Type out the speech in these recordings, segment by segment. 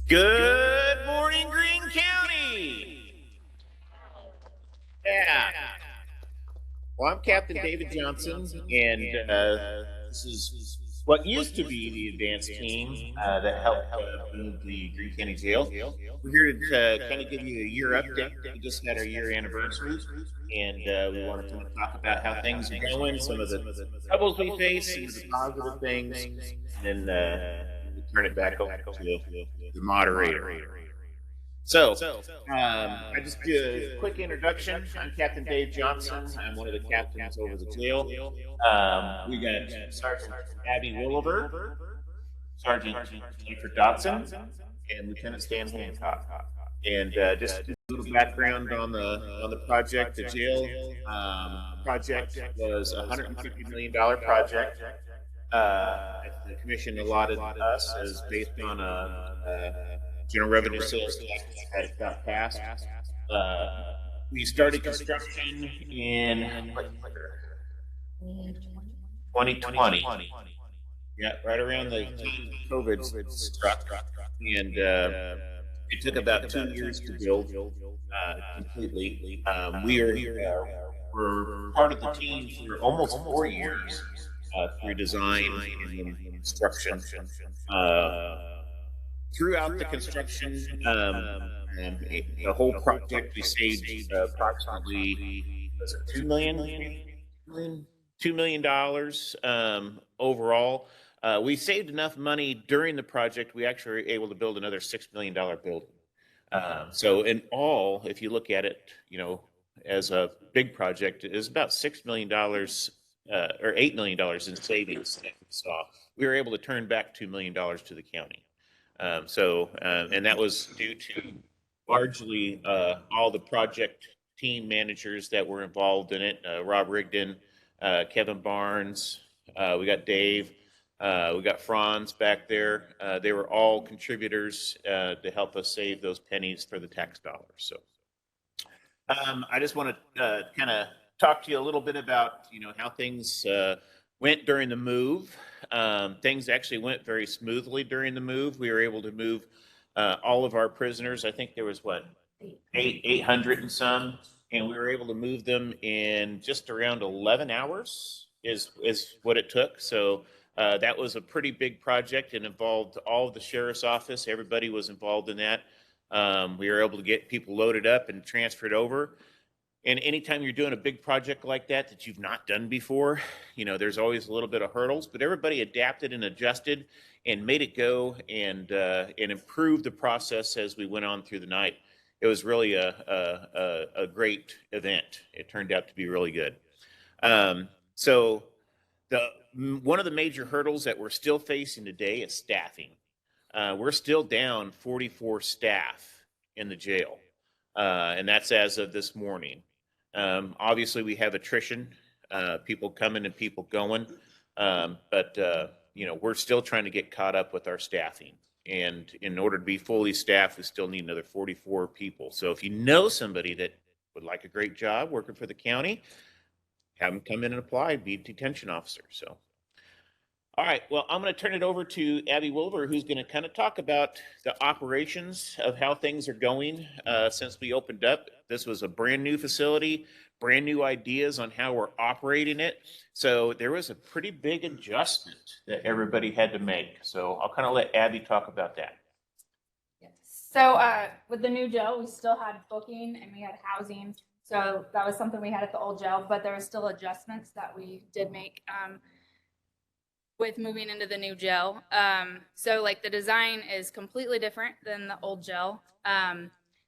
Good morning, Greene County. Yeah. Well, I'm Captain David Johnson, and this is what used to be the advanced team that helped build the Greene County Jail. We're here to kind of give you a year update. We just had our year anniversary, and we want to kind of talk about how things are going, some of the troubles we face, some of the positive things, and then we turn it back over to the moderator. So, I just do a quick introduction. I'm Captain Dave Johnson. I'm one of the captains over the jail. We got Sergeant Abby Williver, Sergeant Jennifer Dotson, and Lieutenant Stan Hancock. And just a little background on the project. The jail project was a $150 million project. The commission allotted us as based on a general revenue sales tax that got passed. We started construction in 2020. Yeah, right around the time COVID struck, and it took about 2 years to build completely. Were part of the team for almost 4 years through design and then construction. Throughout the construction, the whole project, we saved approximately, was it $2 million overall. We saved enough money during the project. We actually were able to build another $6 million building. So in all, if you look at it, as a big project, it is about $6 million or $8 million in savings that we saw. We were able to turn back $2 million to the county. And that was due to largely all the project team managers that were involved in it. Rob Rigdon, Kevin Barnes, we got Dave, we got Franz back there. They were all contributors to help us save those pennies for the tax dollars. So I just want to kind of talk to you a little bit about how things went during the move. Things actually went very smoothly during the move. We were able to move all of our prisoners. I think there was 800 and some, and we were able to move them in just around 11 hours is what it took. So that was a pretty big project and involved all of the sheriff's office. Everybody was involved in that. We were able to get people loaded up and transferred over. And anytime you're doing a big project like that you've not done before, there's always a little bit of hurdles, but everybody adapted and adjusted and made it go and improved the process as we went on through the night. It was really a great event. It turned out to be really good. So one of the major hurdles that we're still facing today is staffing. We're still down 44 staff in the jail, and that's as of this morning. Obviously, we have attrition, people coming and people going, but we're still trying to get caught up with our staffing. And in order to be fully staffed, we still need another 44 people. So if you know somebody that would like a great job working for the county, have them come in and apply, be a detention officer. So, all right, well, I'm going to turn it over to Abby Wilver, who's going to kind of talk about the operations of how things are going since we opened up. This was a brand new facility, brand new ideas on how we're operating it. So there was a pretty big adjustment that everybody had to make. So I'll kind of let Abby talk about that. Yes. So with the new jail, we still had booking and we had housing. So that was something we had at the old jail, but there were still adjustments that we did make with moving into the new jail. So like the design is completely different than the old jail.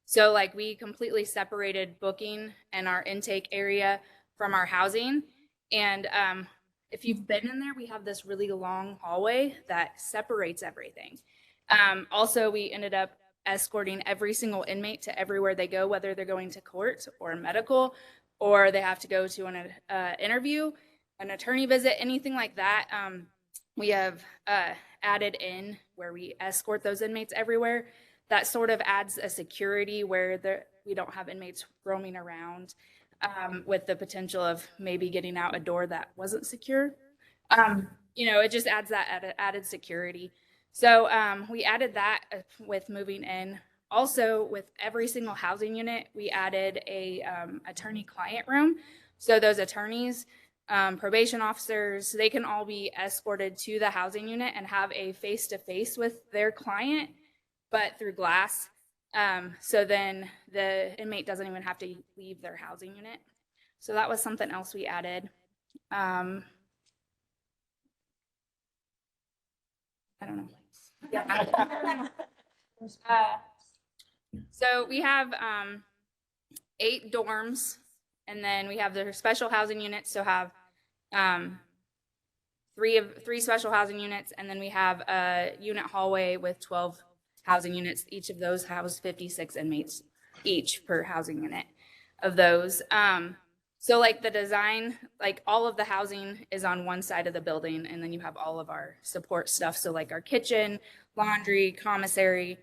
So like we completely separated booking and our intake area from our housing. And if you've been in there, we have this really long hallway that separates everything. Also, we ended up escorting every single inmate to everywhere they go, whether they're going to court or medical, or they have to go to an interview, an attorney visit, anything like that. We have added in where we escort those inmates everywhere. That sort of adds a security where we don't have inmates roaming around with the potential of maybe getting out a door that wasn't secure. It just adds that added security. So we added that with moving in. Also, with every single housing unit, we added a attorney-client room. So those attorneys, probation officers, they can all be escorted to the housing unit and have a face-to-face with their client, but through glass. So then the inmate doesn't even have to leave their housing unit. So that was something else we added. I don't know. Yeah. So we have 8 dorms, and then we have the special housing units. So have 3 special housing units, and then we have a unit hallway with 12 housing units. Each of those house 56 inmates each per housing unit of those. So like the design, like all of the housing is on one side of the building, and then you have all of our support stuff. So like our kitchen, laundry, commissary,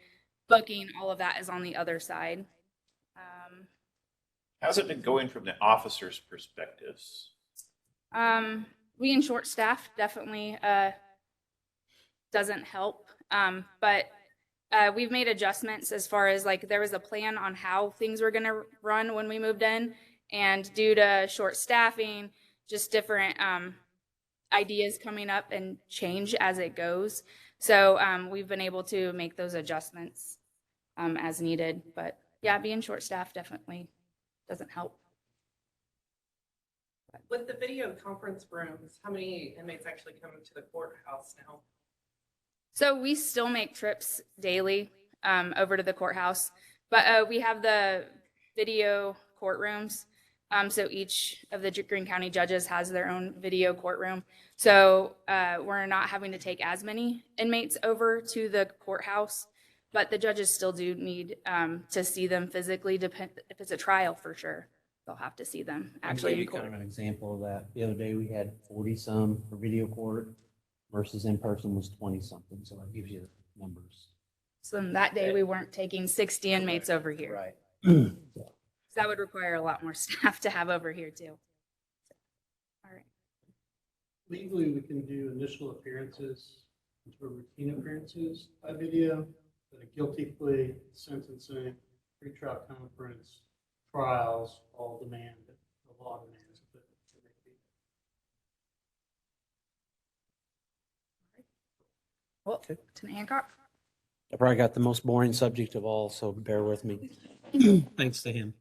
booking, all of that is on the other side. How's it been going from the officers' perspectives? Being short staffed definitely doesn't help. But we've made adjustments as far as like there was a plan on how things were going to run when we moved in, and due to short staffing, just different ideas coming up and change as it goes. So we've been able to make those adjustments as needed. But yeah, being short staffed definitely doesn't help. With the video conference rooms, how many inmates actually come into the courthouse now? So we still make trips daily over to the courthouse, but we have the video courtrooms. So each of the Greene County judges has their own video courtroom. So we're not having to take as many inmates over to the courthouse, but the judges still do need to see them physically. If it's a trial, for sure, they'll have to see them actually in court. Kind of an example of that. The other day we had 40-some for video court versus in person was 20-something. So that gives you the numbers. So that day we weren't taking 60 inmates over here. Right. So that would require a lot more staff to have over here too. All right. Legally, we can do initial appearances, or routine appearances by video, but a guilty plea, sentencing, pretrial conference, trials, all demand, the law demands. Well, to Hancock. I probably got the most boring subject of all, so bear with me. Thanks to him.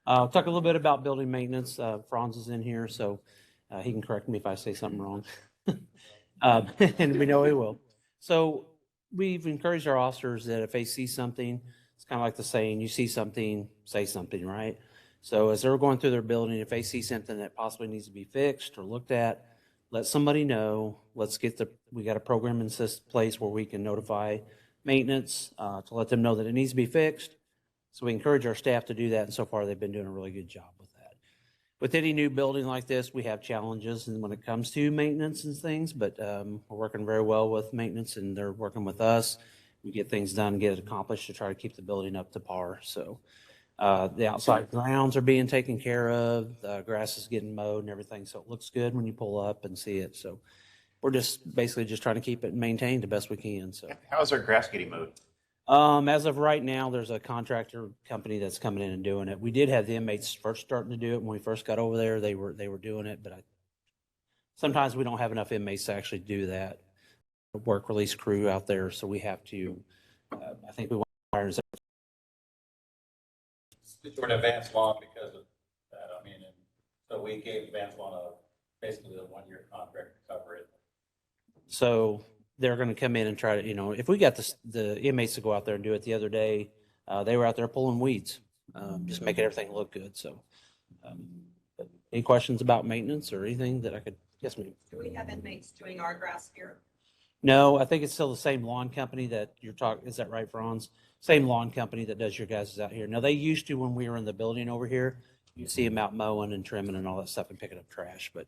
Talk a little bit about building maintenance. Franz is in here, so he can correct me if I say something wrong. And we know he will. So we've encouraged our officers that if they see something, it's kind of like the saying, you see something, say something, right? So as they're going through their building, if they see something that possibly needs to be fixed or looked at, let somebody know. We got a program in place where we can notify maintenance to let them know that it needs to be fixed. So we encourage our staff to do that, and so far they've been doing a really good job with that. With any new building like this, we have challenges and when it comes to maintenance and things, but we're working very well with maintenance, and they're working with us. We get things done, get it accomplished to try to keep the building up to par. So the outside grounds are being taken care of, the grass is getting mowed and everything, so it looks good when you pull up and see it. So we're just basically just trying to keep it maintained the best we can. So How's our grass getting mowed? as of right now, there's a contractor company that's coming in and doing it. We did have the inmates first starting to do it when we first got over there. They were doing it, but sometimes we don't have enough inmates to actually do that. Work release crew out there, so we have to. I think we want to hire. Sort of advanced law because of that. I mean, and so we gave advanced law basically a 1-year contract to cover it. So they're going to come in and try to, if we got the inmates to go out there and do it the other day, they were out there pulling weeds, just making everything look good. So, any questions about maintenance or anything that I could? Yes, ma'am. Do we have inmates doing our grass here? No, I think it's still the same lawn company that you're talking. Is that right, Franz? Same lawn company that does your guys' out here. Now, they used to, when we were in the building over here, you see them out mowing and trimming and all that stuff and picking up trash, but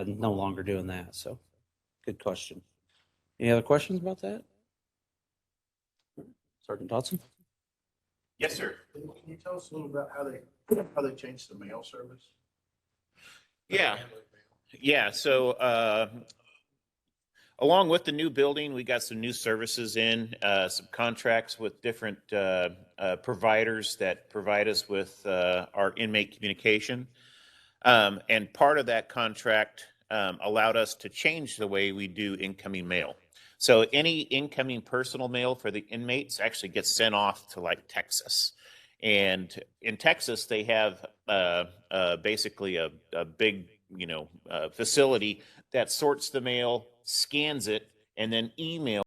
no longer doing that. So, good question. Any other questions about that? Sergeant Dodson? Yes, sir. Can you tell us a little about how they changed the mail service? Yeah. So Along with the new building, we got some new services in, some contracts with different providers that provide us with our inmate communication. And part of that contract allowed us to change the way we do incoming mail. So any incoming personal mail for the inmates actually gets sent off to like Texas. And in Texas, they have basically a big, facility that sorts the mail, scans it, and then emails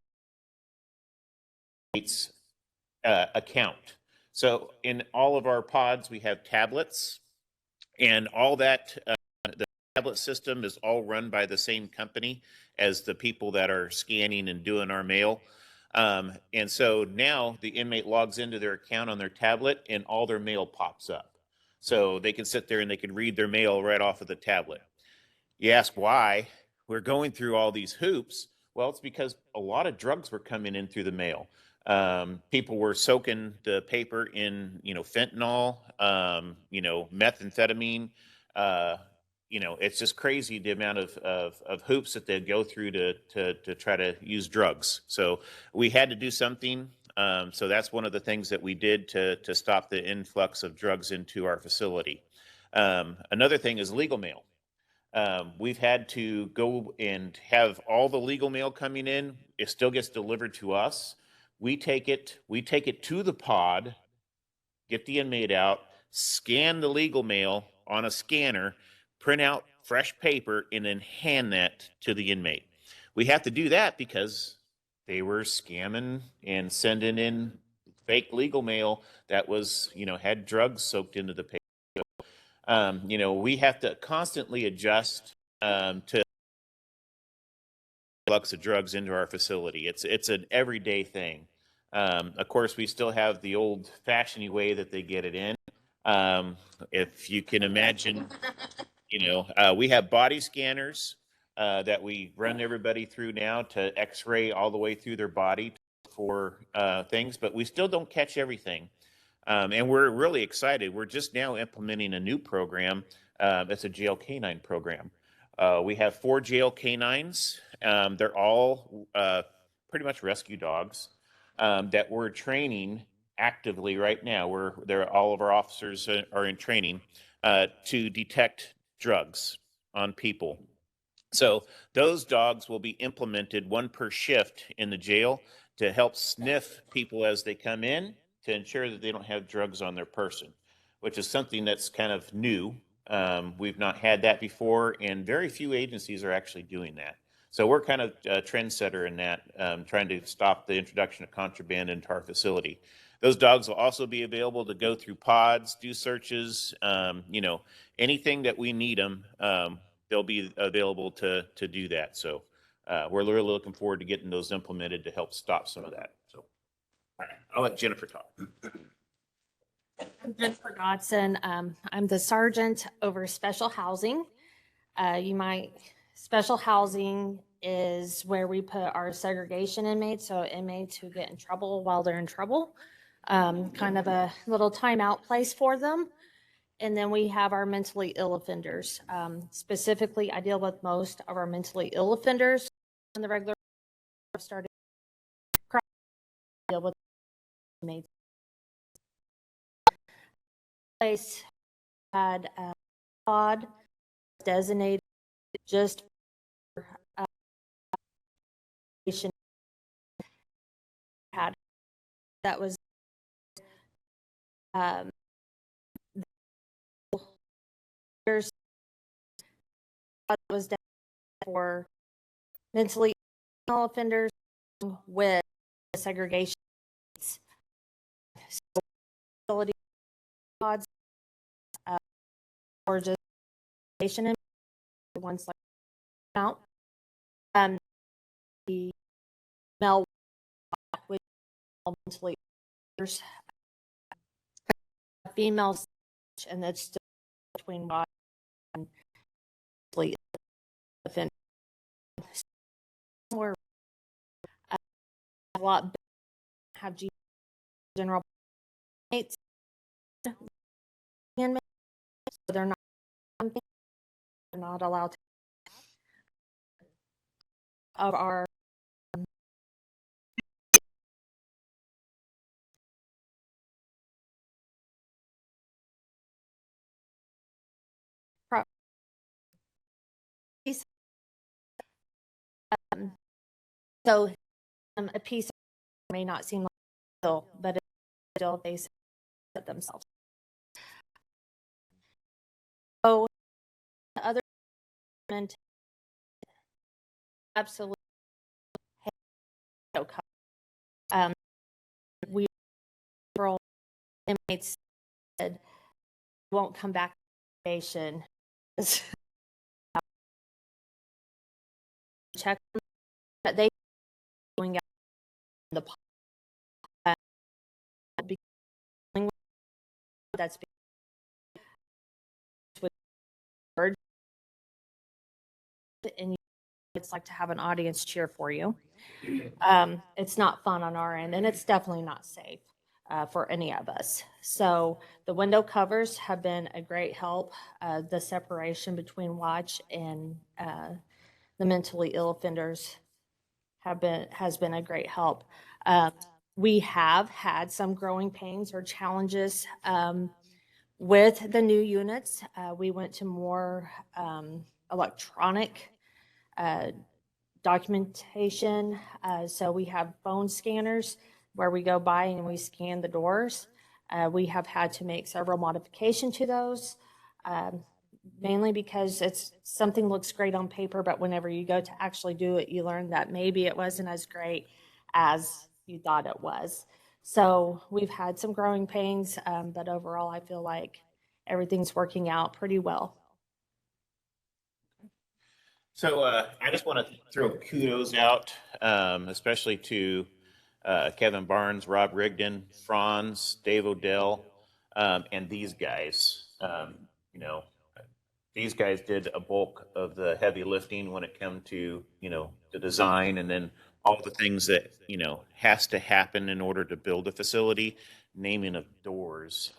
account. So in all of our pods, we have tablets, and all that the tablet system is all run by the same company as the people that are scanning and doing our mail. And so now the inmate logs into their account on their tablet, and all their mail pops up. So they can sit there and they can read their mail right off of the tablet. You ask why we're going through all these hoops. Well, it's because a lot of drugs were coming in through the mail. People were soaking the paper in, fentanyl, methamphetamine. It's just crazy the amount of hoops that they go through to try to use drugs. So we had to do something. So that's one of the things that we did to stop the influx of drugs into our facility. Another thing is legal mail. We've had to go and have all the legal mail coming in. It still gets delivered to us. We take it to the pod, get the inmate out, scan the legal mail on a scanner, print out fresh paper, and then hand that to the inmate. We have to do that because they were scamming and sending in fake legal mail that was, had drugs soaked into the paper. We have to constantly adjust to influx of drugs into our facility. It's an everyday thing. Of course, we still have the old-fashioned way that they get it in. If you can imagine, we have body scanners that we run everybody through now to X-ray all the way through their body for things, but we still don't catch everything. And we're really excited. We're just now implementing a new program. It's a jail canine program. We have 4 jail canines. They're all pretty much rescue dogs that we're training actively right now. All of our officers are in training to detect drugs on people. So those dogs will be implemented 1 per shift in the jail to help sniff people as they come in, to ensure that they don't have drugs on their person, which is something that's kind of new. We've not had that before, and very few agencies are actually doing that. So we're kind of a trendsetter in that, trying to stop the introduction of contraband into our facility. Those dogs will also be available to go through pods, do searches, anything that we need them, they'll be available to do that. So we're really looking forward to getting those implemented to help stop some of that. So all right, I'll let Jennifer talk. I'm Jennifer Dodson. I'm the sergeant over special housing. Special housing is where we put our segregation inmates, so inmates who get in trouble while they're in trouble, kind of a little timeout place for them. And then we have our mentally ill offenders. Specifically, I deal with most of our mentally ill offenders in the regular started deal with inmates. Place had a pod designated just for had that was there's was for mentally ill offenders with segregation facility pods or just and ones like out the male with mentally females, and that's still between body and mentally offenders. We're a lot have general inmates, so they're not allowed to of our pro- um, so a piece may not seem like a deal, but it's still they set themselves. So the other element, absolutely no cover. We several inmates said won't come back to the station. Check that they going out in the that's with words, and it's like to have an audience cheer for you. It's not fun on our end, and it's definitely not safe for any of us. So the window covers have been a great help. The separation between watch and the mentally ill offenders has been a great help. We have had some growing pains or challenges with the new units. We went to more electronic documentation. So we have phone scanners where we go by and we scan the doors. We have had to make several modifications to those, mainly because it's something looks great on paper, but whenever you go to actually do it, you learn that maybe it wasn't as great as you thought it was. So we've had some growing pains, but overall, I feel like everything's working out pretty well. So I just want to throw kudos out, especially to Kevin Barnes, Rob Rigdon, Franz, Dave Odell, and these guys. You know, these guys did a bulk of the heavy lifting when it came to, the design and then all the things that, has to happen in order to build a facility, naming of doors.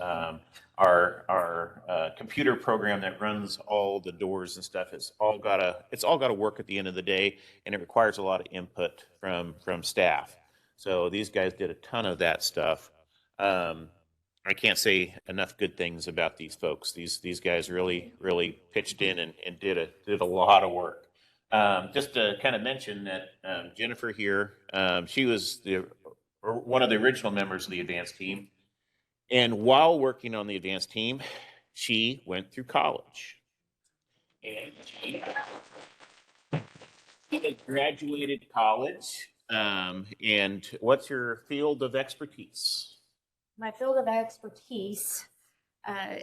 Our computer program that runs all the doors and stuff it's all gotta work at the end of the day, and it requires a lot of input from staff. So these guys did a ton of that stuff. I can't say enough good things about these folks. These guys really pitched in and did a lot of work. Just to kind of mention that Jennifer here, she was one of the original members of the advanced team, and while working on the advanced team, she went through college, and she graduated college. And what's your field of expertise? My field of expertise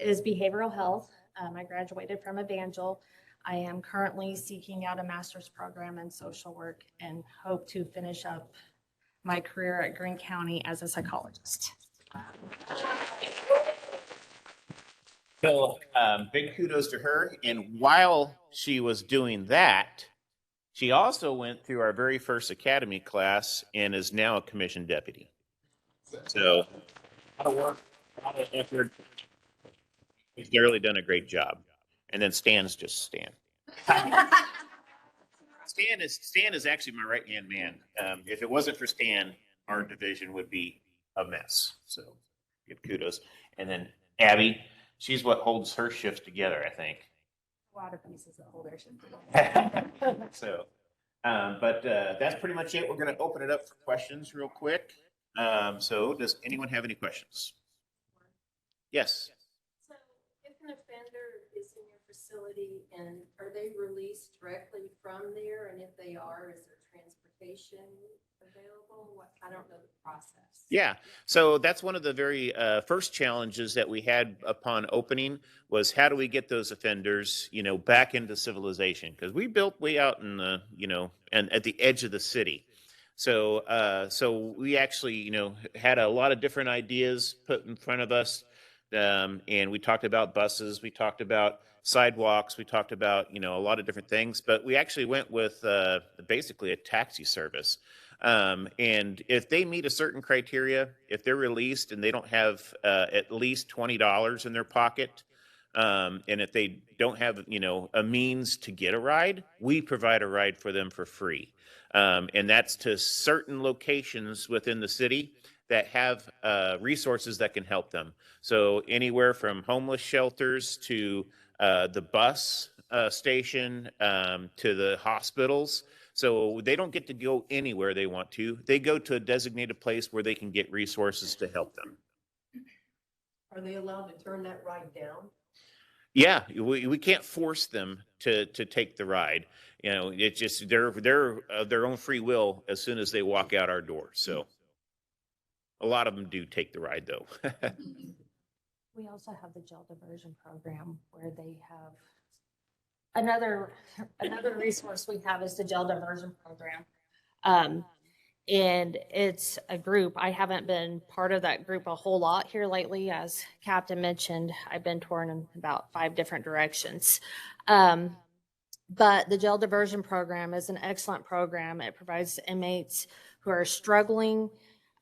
is behavioral health. I graduated from Evangel. I am currently seeking out a master's program in social work and hope to finish up my career at Greene County as a psychologist. So big kudos to her. And while she was doing that, she also went through our very first academy class and is now a commissioned deputy. So a lot of work, a lot of effort. He's really done a great job. And then Stan's just Stan. Stan is actually my right hand man. If it wasn't for Stan, our division would be a mess. So give kudos. And then Abby, she's what holds her shift together, I think. A lot of pieces that hold our ship together. So, but that's pretty much it. We're going to open it up for questions real quick. So does anyone have any questions? Yes. So if an offender is in your facility and are they released directly from there? And if they are, is there transportation available? I don't know the process. Yeah. So that's one of the very first challenges that we had upon opening was how do we get those offenders, back into civilization? Because we built way out in the, and at the edge of the city. So we actually, had a lot of different ideas put in front of us. And we talked about buses, we talked about sidewalks, we talked about, a lot of different things, but we actually went with basically a taxi service. And if they meet a certain criteria, if they're released and they don't have at least $20 in their pocket, And if they don't have, a means to get a ride, we provide a ride for them for free. And that's to certain locations within the city that have resources that can help them. So anywhere from homeless shelters to the bus station to the hospitals. So they don't get to go anywhere they want to. They go to a designated place where they can get resources to help them. Are they allowed to turn that ride down? Yeah, we can't force them to take the ride. It's just they're their own free will as soon as they walk out our door. So a lot of them do take the ride though. We also have the jail diversion program where they have another resource we have is the jail diversion program. And it's a group. I haven't been part of that group a whole lot here lately. As Captain mentioned, I've been torn in about 5 different directions. But the jail diversion program is an excellent program. It provides inmates who are struggling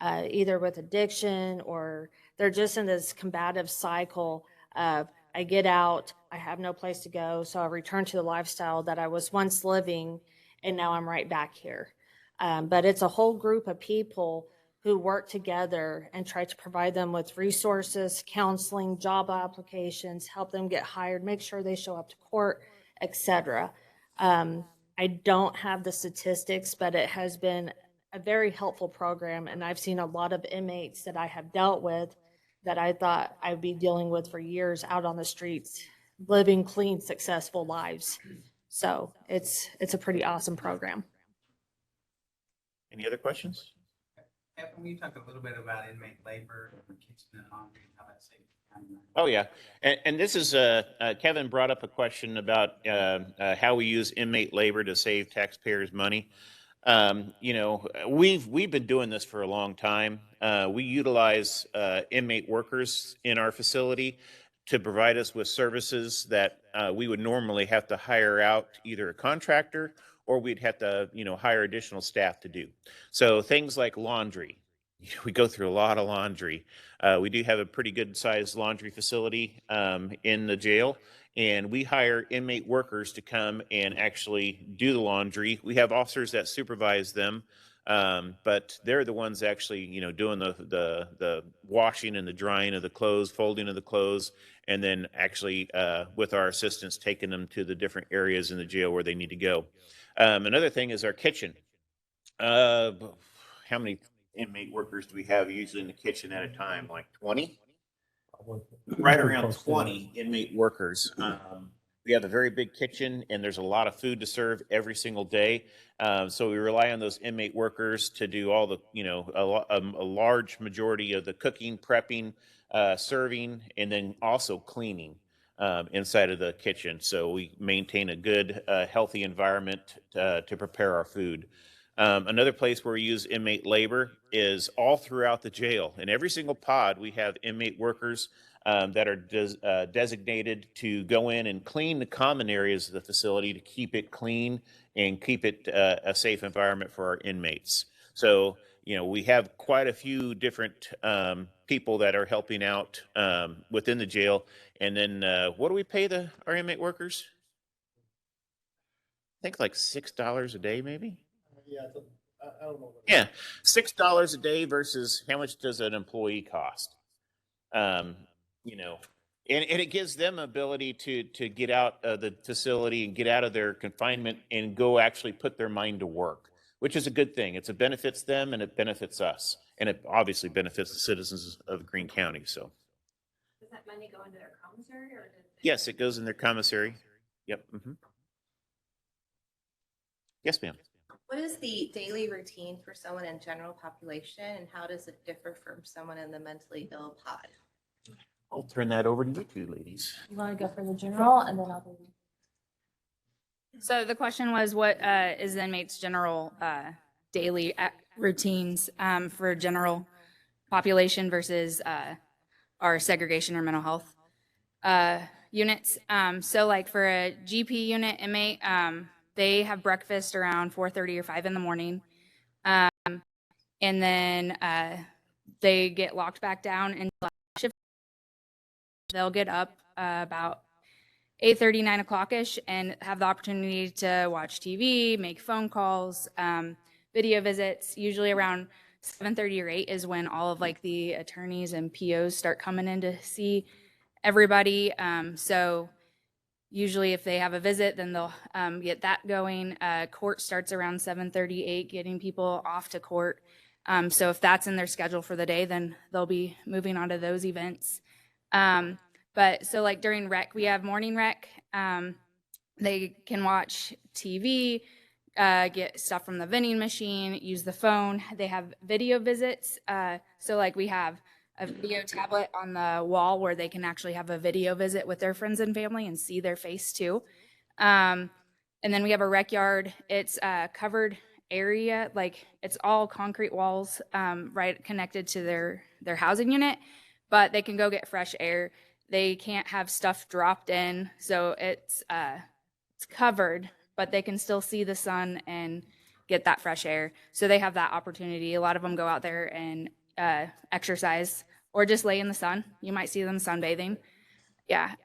either with addiction or they're just in this combative cycle of I get out, I have no place to go, so I return to the lifestyle that I was once living, and now I'm right back here. But it's a whole group of people who work together and try to provide them with resources, counseling, job applications, help them get hired, make sure they show up to court, etc. I don't have the statistics, but it has been a very helpful program, and I've seen a lot of inmates that I have dealt with that I thought I'd be dealing with for years out on the streets, living clean, successful lives. So it's a pretty awesome program. Any other questions? Kevin, will you talk a little bit about inmate labor, kitchen and laundry, and how that saves time? Oh, yeah. And this is, Kevin brought up a question about how we use inmate labor to save taxpayers money. We've been doing this for a long time. We utilize inmate workers in our facility to provide us with services that we would normally have to hire out either a contractor or we'd have to, hire additional staff to do. So things like laundry. We go through a lot of laundry. We do have a pretty good sized laundry facility in the jail, and we hire inmate workers to come and actually do the laundry. We have officers that supervise them, but they're the ones actually, doing the washing and the drying of the clothes, folding of the clothes, and then actually with our assistants taking them to the different areas in the jail where they need to go. Another thing is our kitchen. How many inmate workers do we have usually in the kitchen at a time? Like 20? Right around 20 inmate workers. We have a very big kitchen and there's a lot of food to serve every single day. So we rely on those inmate workers to do all the, a large majority of the cooking, prepping, serving, and then also cleaning inside of the kitchen. So we maintain a good, healthy environment to prepare our food. Another place where we use inmate labor is all throughout the jail. In every single pod, we have inmate workers that are designated to go in and clean the common areas of the facility to keep it clean and keep it a safe environment for our inmates. So, we have quite a few different people that are helping out within the jail. And then what do we pay our inmate workers? I think like $6 a day, maybe? Yeah, I don't know. Yeah, $6 a day versus how much does an employee cost? And it gives them ability to get out of the facility and get out of their confinement and go actually put their mind to work, which is a good thing. It benefits them and it benefits us, and it obviously benefits the citizens of Greene County. So, Does that money go into their commissary or? yes, it goes in their commissary. Yep. Mm-hmm. Yes, ma'am. What is the daily routine for someone in general population, and how does it differ from someone in the mentally ill pod? I'll turn that over to you two ladies. You want to go for the general and then I'll do. So the question was, what is the inmates' general daily routines for general population versus our segregation or mental health units? So like for a GP unit inmate, they have breakfast around 4:30 or 5 in the morning. And then they get locked back down until shift they'll get up about 8:30, 9 o'clock-ish and have the opportunity to watch TV, make phone calls, video visits. Usually around 7:30 or 8 is when all of like the attorneys and POs start coming in to see everybody. So usually if they have a visit, then they'll get that going. Court starts around 7:30, 8, getting people off to court. So if that's in their schedule for the day, then they'll be moving on to those events. But so like during rec, we have morning rec. They can watch TV, get stuff from the vending machine, use the phone. They have video visits. So like we have a video tablet on the wall where they can actually have a video visit with their friends and family and see their face too. And then we have a rec yard. It's a covered area, like it's all concrete walls, right connected to their housing unit, but they can go get fresh air. They can't have stuff dropped in, so it's covered, but they can still see the sun and get that fresh air. So they have that opportunity. A lot of them go out there and exercise or just lay in the sun. You might see them sunbathing. Yeah.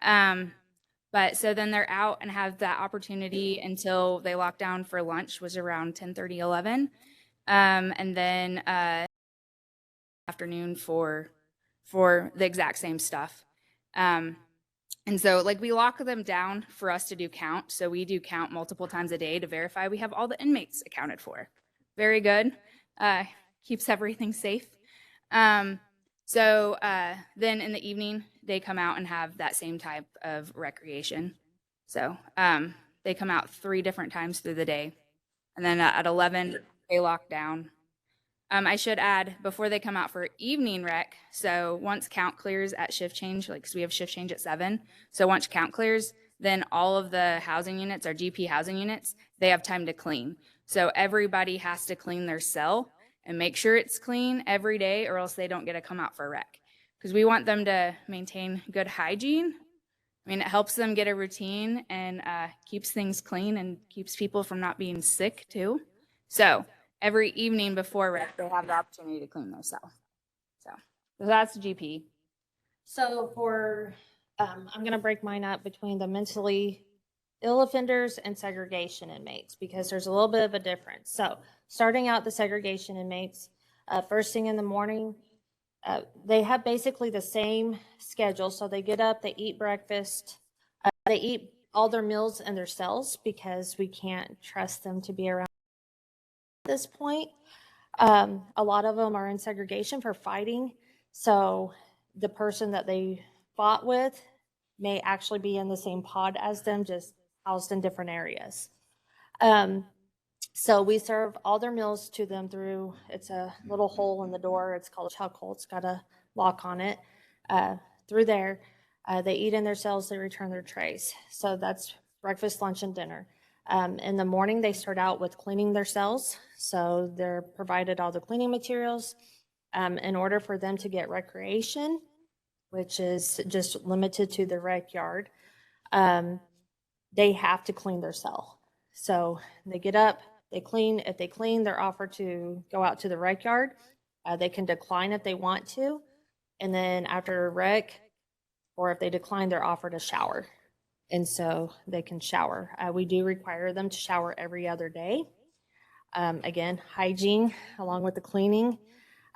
But so then they're out and have that opportunity until they lock down for lunch, was around 10:30, 11. And then afternoon for the exact same stuff. And so like we lock them down for us to do count. So we do count multiple times a day to verify we have all the inmates accounted for. Very good. Keeps everything safe. So then in the evening, they come out and have that same type of recreation. So they come out 3 different times through the day. And then at 11, they lock down. I should add, before they come out for evening rec, so once count clears at shift change, like, 'cause we have shift change at 7, so once count clears, then all of the housing units, our GP housing units, they have time to clean. So everybody has to clean their cell and make sure it's clean every day, or else they don't get to come out for rec. Because we want them to maintain good hygiene. I mean, it helps them get a routine and keeps things clean and keeps people from not being sick too. So every evening before rec, they have the opportunity to clean their cell. So that's GP. So for, I'm gonna break mine up between the mentally ill offenders and segregation inmates, because there's a little bit of a difference. So starting out the segregation inmates, first thing in the morning, they have basically the same schedule. So they get up, they eat breakfast, they eat all their meals in their cells because we can't trust them to be around at this point. A lot of them are in segregation for fighting. So the person that they fought with may actually be in the same pod as them, just housed in different areas. So we serve all their meals to them through, it's a little hole in the door. It's called a chuck hole. It's got a lock on it. Through there, they eat in their cells, they return their trays. So that's breakfast, lunch, and dinner. In the morning, they start out with cleaning their cells. So they're provided all the cleaning materials. In order for them to get recreation, which is just limited to the rec yard, they have to clean their cell. So they get up, they clean. If they clean, they're offered to go out to the rec yard. They can decline if they want to. And then after rec, or if they decline, they're offered a shower. And so they can shower. We do require them to shower every other day. Again, hygiene along with the cleaning.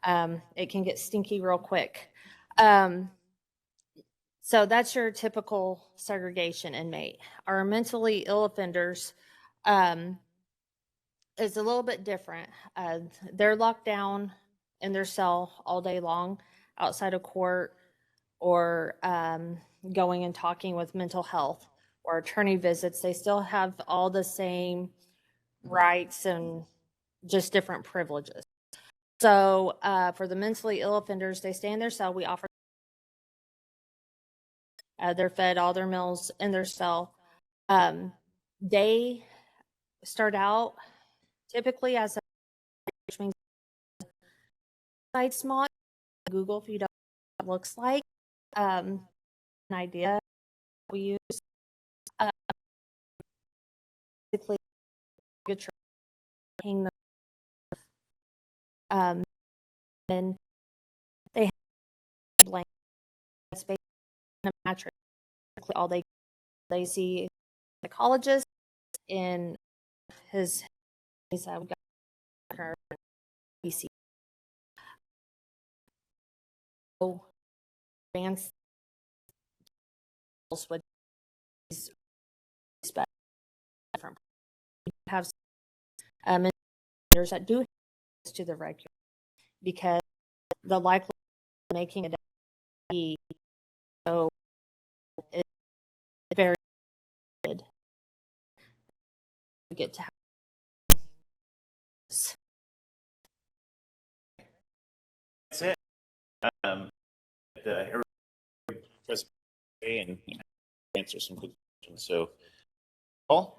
It can get stinky real quick. So that's your typical segregation inmate. Our mentally ill offenders is a little bit different. They're locked down in their cell all day long outside of court, or going and talking with mental health or attorney visits. They still have all the same rights and just different privileges. So for the mentally ill offenders, they stay in their cell. We offer, they're fed all their meals in their cell. They start out typically as a, which means side smog. Google if you don't know what it looks like. An idea we use. Basically, good hang them. And they have blankets, basically a all they see psychologist in his we got her PC. So advanced with these different have that do to the regular because the likelihood of making it so it's very good to get to have That's it. The and answer some good questions. So, Paul,